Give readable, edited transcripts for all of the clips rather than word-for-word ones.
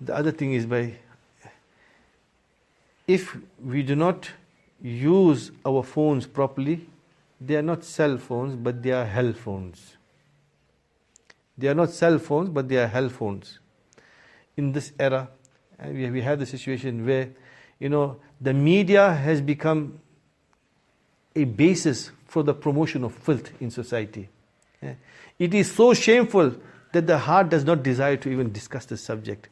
The other thing is, if we do not use our phones properly, they are not cell phones, but they are hell phones. They are not cell phones, but they are hell phones. In this era, we have the situation where, the media has become a basis for the promotion of filth in society. It is so shameful that the heart does not desire to even discuss the subject.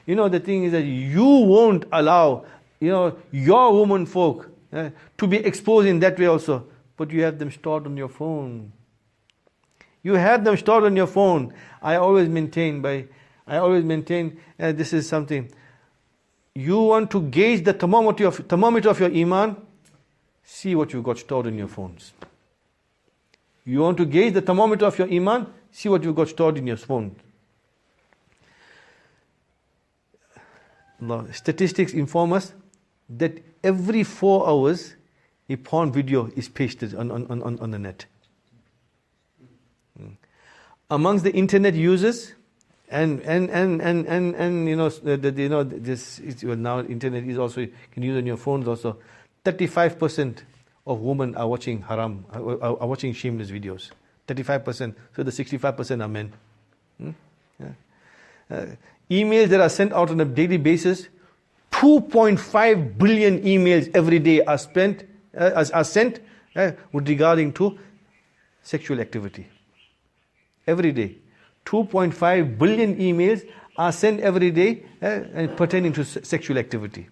The thing is that you won't allow, your woman folk to be exposed in that way also, but you have them stored on your phone. You have them stored on your phone. I always maintain this is something. You want to gauge the thermometer of your iman, see what you've got stored in your phones. You want to gauge the thermometer of your iman, see what you've got stored in your phone. Statistics inform us that every 4 hours a porn video is pasted on the net. Amongst the internet users, now internet is also, you can use on your phones also. 35% of women are watching haram, are watching shameless videos. 35%. So the 65% are men. Emails that are sent out on a daily basis, 2.5 billion emails every day are sent with regarding to sexual activity. Every day. 2.5 billion emails are sent every day pertaining to sexual activity.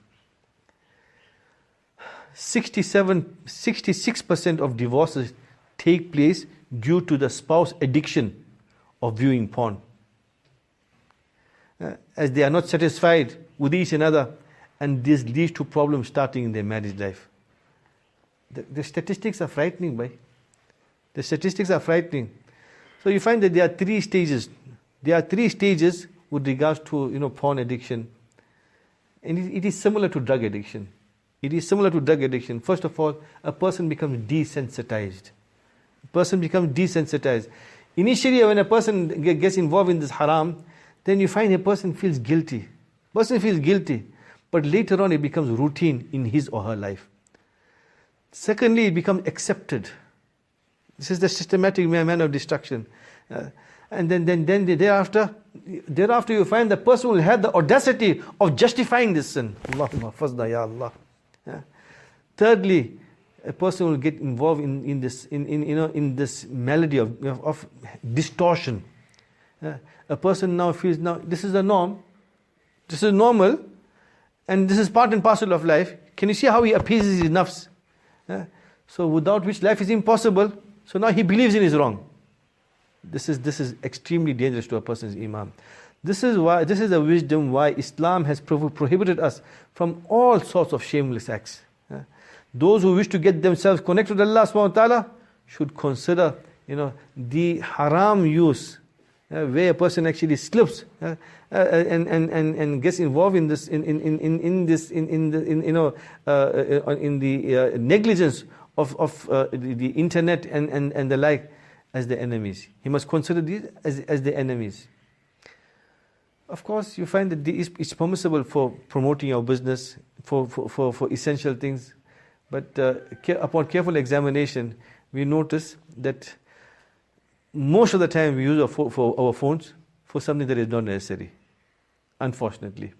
66% of divorces take place due to the spouse addiction of viewing porn. As they are not satisfied with each another, and this leads to problems starting in their marriage life. The statistics are frightening, bhai. The statistics are frightening. So you find that there are 3 stages. There are 3 stages with regards to porn addiction. And it is similar to drug addiction. It is similar to drug addiction. First of all, a person becomes desensitized. Initially, when a person gets involved in this haram, then you find a person feels guilty. But later on it becomes routine in his or her life. Secondly, it becomes accepted. This is the systematic manner of destruction. And then thereafter you find the person will have the audacity of justifying this sin. Allahumma fazna ya Allah. Thirdly, a person will get involved in this malady of distortion. A person now feels this is the norm, this is normal, and this is part and parcel of life. Can you see how he appeases his nafs? So without which life is impossible. So now he believes in his wrong. This is extremely dangerous to a person's iman. This is the wisdom why Islam has prohibited us from all sorts of shameless acts. Those who wish to get themselves connected to Allah subhanahu wa ta'ala should consider the haram use, where a person actually slips and gets involved in this in the negligence of the internet and the like as the enemies. He must consider these as the enemies. Of course, you find that it's permissible for promoting your business, for essential things, but upon careful examination, we notice that most of the time we use our phones for something that is not necessary, unfortunately.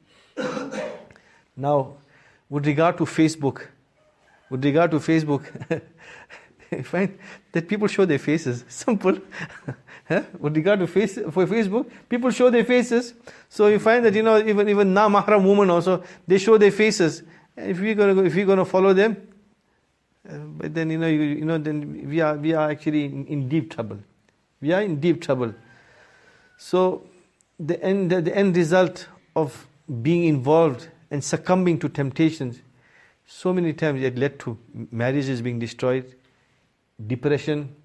Now, with regard to Facebook, I find that people show their faces. Simple. With regard to Facebook, people show their faces. So you find that even na-mahram women also, they show their faces. And if we're gonna follow them, but then then we are actually in deep trouble. We are in deep trouble. So the end result of being involved and succumbing to temptations, so many times it led to marriages being destroyed, depression,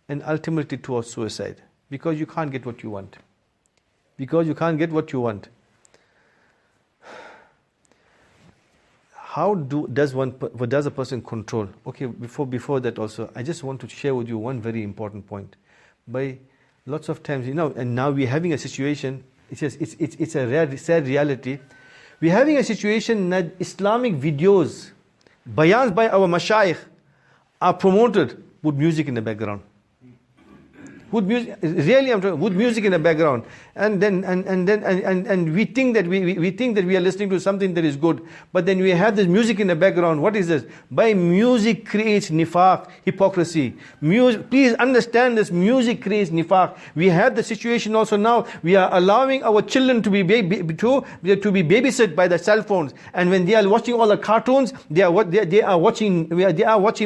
and ultimately towards suicide, because you can't get what you want. How does a person control? Okay, before that also, I just want to share with you one very important point. By lots of times, and now we're having a situation It's a rare, sad reality. We're having a situation that Islamic videos, bayans by our mashayikh, are promoted with music in the background. With music, really, I'm talking with music in the background, and we think that we think that we are listening to something that is good, but then we have this music in the background. What is this? By music creates nifaq, hypocrisy. Please understand this. Music creates nifaq. We have the situation also now. We are allowing our children to be babysit by the cell phones, and when they are watching all the cartoons, they are watching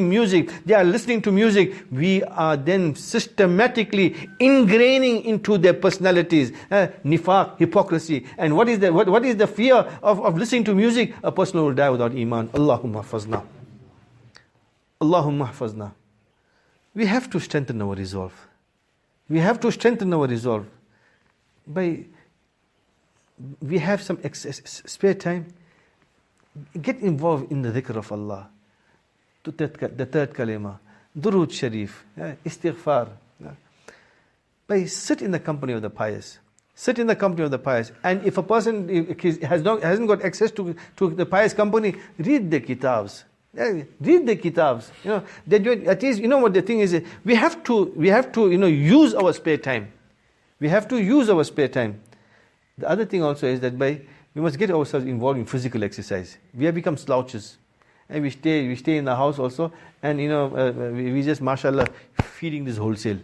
music. They are listening to music. We are then systematically ingraining into their personalities nifaq, hypocrisy. And what is the fear of listening to music? A person will die without iman. Allahumma hafazna. Allahumma hafazna. We have to strengthen our resolve. We have to strengthen our resolve. We have some spare time. Get involved in the dhikr of Allah. The third kalima. Durood Sharif. Istighfar. Sit in the company of the pious. Sit in the company of the pious. And if a person hasn't got access to the pious company, read the kitabs. Read the kitabs. At least, what the thing is, we have to use our spare time. We have to use our spare time. The other thing also is that we must get ourselves involved in physical exercise. We have become slouches. And we stay in the house also, and we just, mashallah, feeding this wholesale.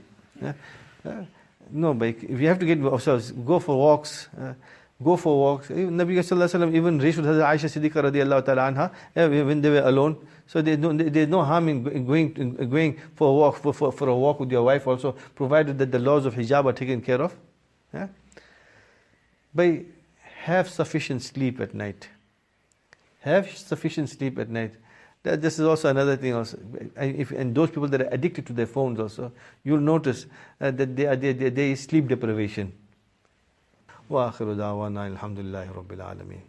No, but we have to get ourselves, go for walks. Nabi Sallallahu Alaihi Wasallam even raised with Aisha Siddiqa radiallahu ta'ala anha when they were alone. So there's no harm in going for a walk for a walk with your wife also, provided that the laws of hijab are taken care of. But have sufficient sleep at night. Have sufficient sleep at night. This is also another thing also. And those people that are addicted to their phones also, you'll notice that there is sleep deprivation. Wa akhiru da'wana alhamdulillahi rabbil alameen.